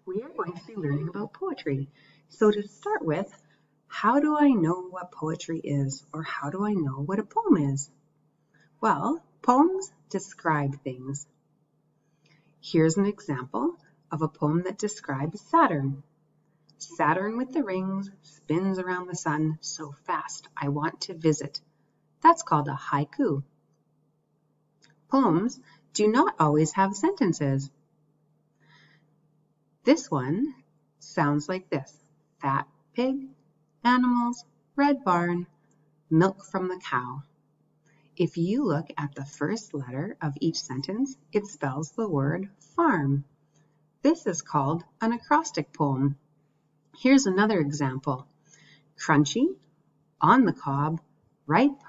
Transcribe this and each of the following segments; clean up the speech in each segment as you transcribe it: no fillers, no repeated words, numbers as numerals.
we are going to be learning about poetry. So to start with, how do I know what poetry is, or how do I know what a poem is? Well, poems describe things. Here's an example of a poem that describes Saturn. Saturn with the rings spins around the sun so fast I want to visit. That's called a haiku. Poems do not always have sentences. This one sounds like this: fat pig, animals, red barn, milk from the cow. If you look at the first letter of each sentence, it spells the word farm. This is called an acrostic poem. Here's another example: crunchy, on the cob, ripe,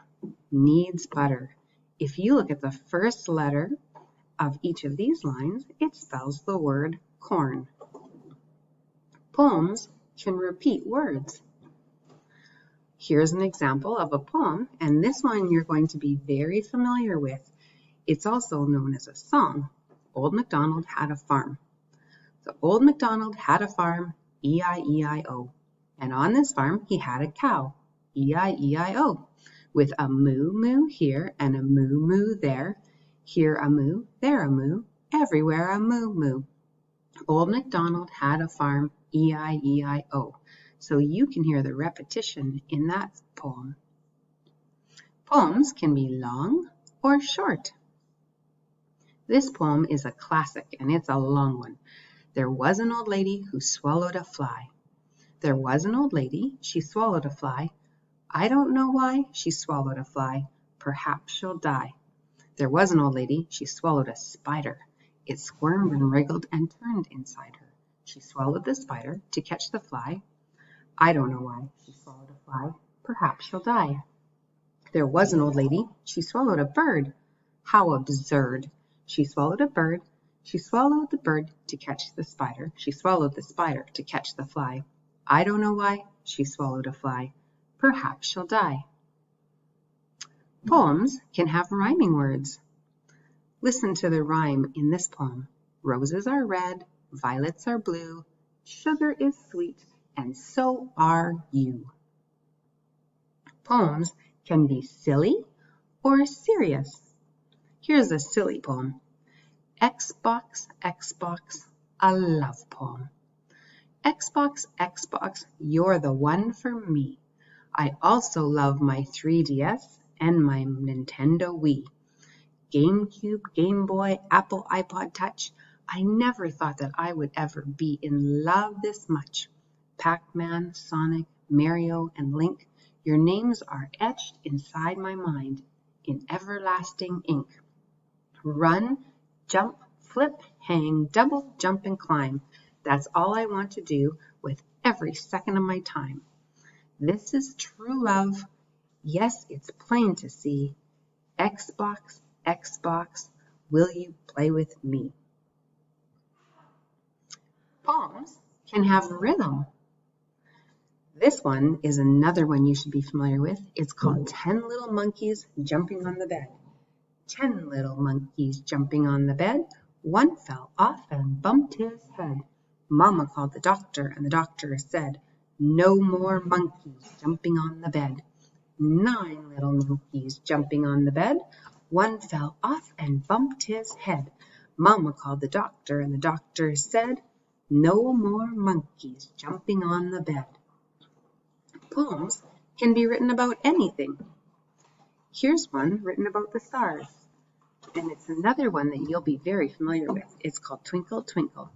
needs butter. If you look at the first letter of each of these lines, it spells the word corn. Poems can repeat words. Here's an example of a poem, and this one you're going to be very familiar with. It's also known as a song. Old MacDonald had a farm. So Old MacDonald had a farm, E-I-E-I-O. And on this farm, he had a cow, E-I-E-I-O, with a moo-moo here and a moo-moo there. Here a moo, there a moo, everywhere a moo-moo. Old MacDonald had a farm, E-I-E-I-O. So you can hear the repetition in that poem. Poems can be long or short. This poem is a classic, and it's a long one. There was an old lady who swallowed a fly. There was an old lady, she swallowed a fly. I don't know why she swallowed a fly. Perhaps she'll die. There was an old lady, she swallowed a spider. It squirmed and wriggled and turned inside her. She swallowed the spider to catch the fly. I don't know why she swallowed a fly. Perhaps she'll die. There was an old lady, she swallowed a bird. How absurd! She swallowed a bird. She swallowed the bird to catch the spider. She swallowed the spider to catch the fly. I don't know why she swallowed a fly. Perhaps she'll die. Poems can have rhyming words. Listen to the rhyme in this poem. Roses are red, violets are blue, sugar is sweet, and so are you. Poems can be silly or serious. Here's a silly poem. Xbox, Xbox, a love poem. Xbox, Xbox, you're the one for me. I also love my 3DS and my Nintendo Wii. GameCube, Game Boy, Apple iPod Touch. I never thought that I would ever be in love this much. Pac-Man, Sonic, Mario, and Link, your names are etched inside my mind in everlasting ink. Run, jump, flip, hang, double, jump, and climb. That's all I want to do with every second of my time. This is true love. Yes, it's plain to see. Xbox, Xbox, will you play with me? Poems can have rhythm. This one is another one you should be familiar with. It's called 10 Little Monkeys Jumping on the Bed. 10 little monkeys jumping on the bed. One fell off and bumped his head. Mama called the doctor, and the doctor said, no more monkeys jumping on the bed. 9 little monkeys jumping on the bed. One fell off and bumped his head. Mama called the doctor, and the doctor said, no more monkeys jumping on the bed. Poems can be written about anything. Here's one written about the stars, and it's another one that you'll be very familiar with. It's called Twinkle, Twinkle.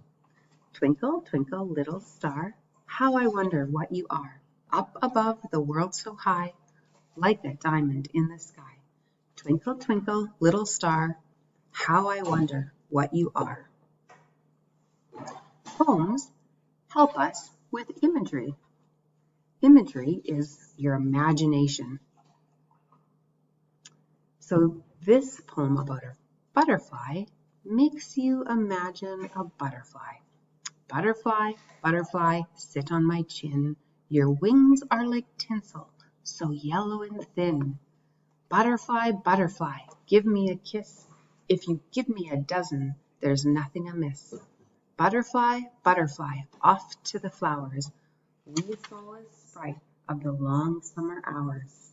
Twinkle, twinkle, little star, how I wonder what you are. Up above the world so high, like a diamond in the sky. Twinkle, twinkle, little star, how I wonder what you are. Poems help us with imagery. Imagery is your imagination. So this poem about a butterfly makes you imagine a butterfly. Butterfly, butterfly, sit on my chin. Your wings are like tinsel, so yellow and thin. Butterfly, butterfly, give me a kiss. If you give me a dozen, there's nothing amiss. Butterfly, butterfly, off to the flowers. We solace sprite of the long summer hours.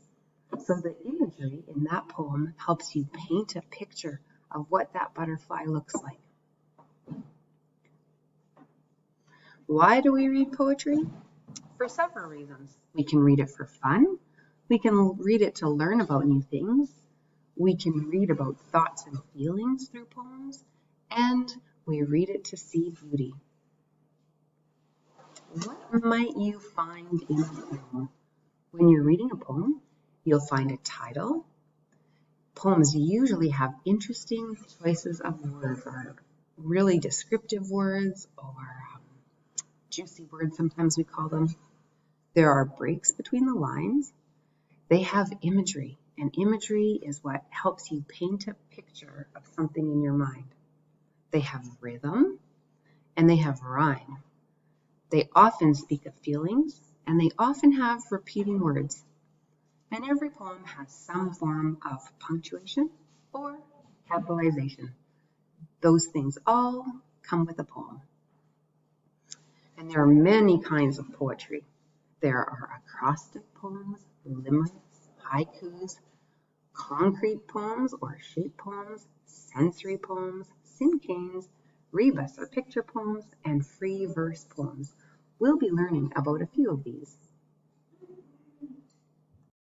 So the imagery in that poem helps you paint a picture of what that butterfly looks like. Why do we read poetry? For several reasons. We can read it for fun. We can read it to learn about new things. We can read about thoughts and feelings through poems. And we read it to see beauty. What might you find in a poem? When you're reading a poem, you'll find a title. Poems usually have interesting choices of words, or really descriptive words, or juicy words, sometimes we call them. There are breaks between the lines. They have imagery, and imagery is what helps you paint a picture of something in your mind. They have rhythm, and they have rhyme. They often speak of feelings, and they often have repeating words. And every poem has some form of punctuation or capitalization. Those things all come with a poem. And there are many kinds of poetry. There are acrostic poems, limericks, haikus, concrete poems or shape poems, sensory poems, cinquains, rebus or picture poems, and free verse poems. We'll be learning about a few of these.